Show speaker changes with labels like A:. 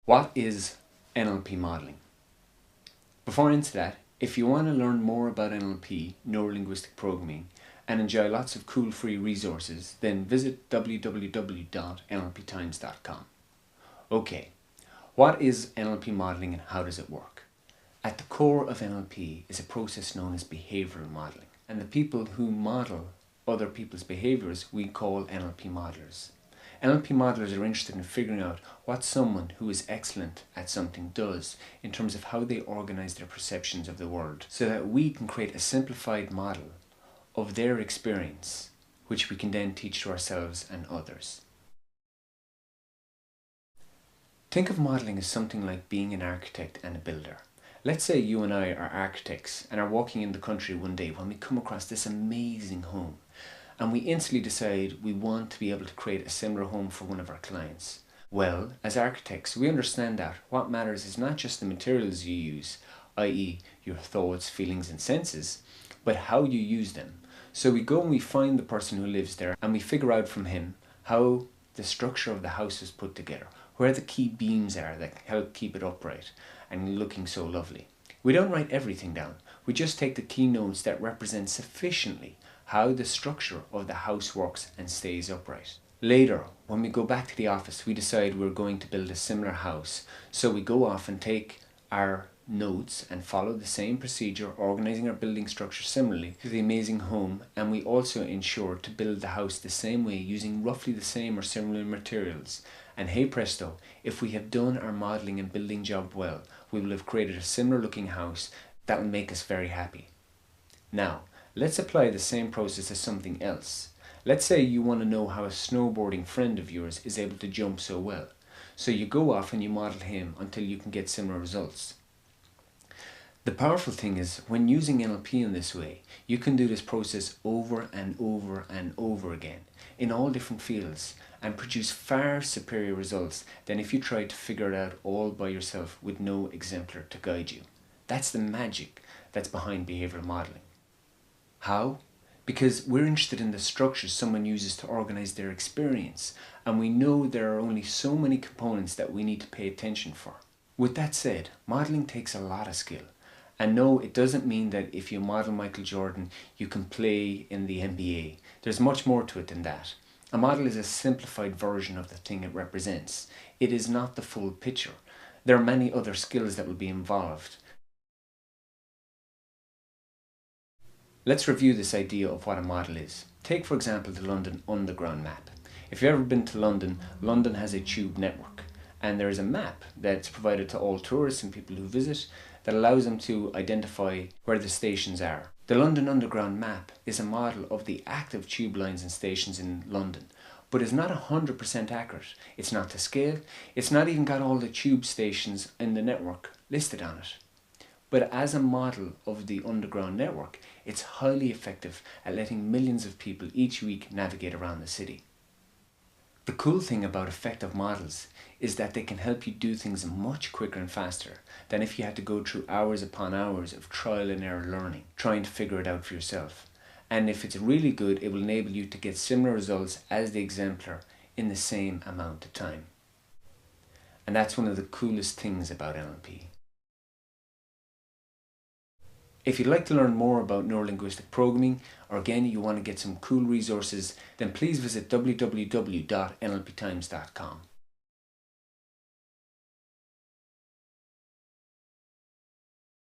A: What is NLP modeling? Before into that, if you want to learn more about NLP, Neuro-linguistic programming, and enjoy lots of cool free resources, then visit www.NLPTimes.com. Okay, what is NLP modeling and how does it work? At the core of NLP is a process known as behavioral modeling, and the people who model other people's behaviors we call NLP modelers. NLP modelers are interested in figuring out what someone who is excellent at something does in terms of how they organize their perceptions of the world, so that we can create a simplified model of their experience, which we can then teach to ourselves and others. Think of modeling as something like being an architect and a builder. Let's say you and I are architects and are walking in the country one day when we come across this amazing home, and we instantly decide we want to be able to create a similar home for one of our clients. Well, as architects, we understand that what matters is not just the materials you use, i.e. your thoughts, feelings and senses, but how you use them. So we go and we find the person who lives there and we figure out from him how the structure of the house is put together, where the key beams are that help keep it upright and looking so lovely. We don't write everything down, we just take the key notes that represent sufficiently how the structure of the house works and stays upright. Later, when we go back to the office, we decide we're going to build a similar house, so we go off and take our notes and follow the same procedure, organizing our building structure similarly to the amazing home, and we also ensure to build the house the same way using roughly the same or similar materials. And hey presto, if we have done our modeling and building job well, we will have created a similar looking house that will make us very happy. Now, let's apply the same process to something else. Let's say you want to know how a snowboarding friend of yours is able to jump so well. So you go off and you model him until you can get similar results. The powerful thing is, when using NLP in this way, you can do this process over and over and over again in all different fields and produce far superior results than if you tried to figure it out all by yourself with no exemplar to guide you. That's the magic that's behind behavioral modeling. How? Because we're interested in the structures someone uses to organize their experience, and we know there are only so many components that we need to pay attention for. With that said, modeling takes a lot of skill. And no, it doesn't mean that if you model Michael Jordan, you can play in the NBA. There's much more to it than that. A model is a simplified version of the thing it represents. It is not the full picture. There are many other skills that will be involved. Let's review this idea of what a model is. Take for example the London Underground map. If you've ever been to London, London has a tube network, and there is a map that's provided to all tourists and people who visit that allows them to identify where the stations are. The London Underground map is a model of the active tube lines and stations in London, but is not 100% accurate. It's not to scale, it's not even got all the tube stations in the network listed on it. But as a model of the underground network, it's highly effective at letting millions of people each week navigate around the city. The cool thing about effective models is that they can help you do things much quicker and faster than if you had to go through hours upon hours of trial and error learning, trying to figure it out for yourself. And if it's really good, it will enable you to get similar results as the exemplar in the same amount of time. And that's one of the coolest things about NLP. If you'd like to learn more about neuro-linguistic programming, or again you want to get some cool resources, then please visit www.NLPTimes.com.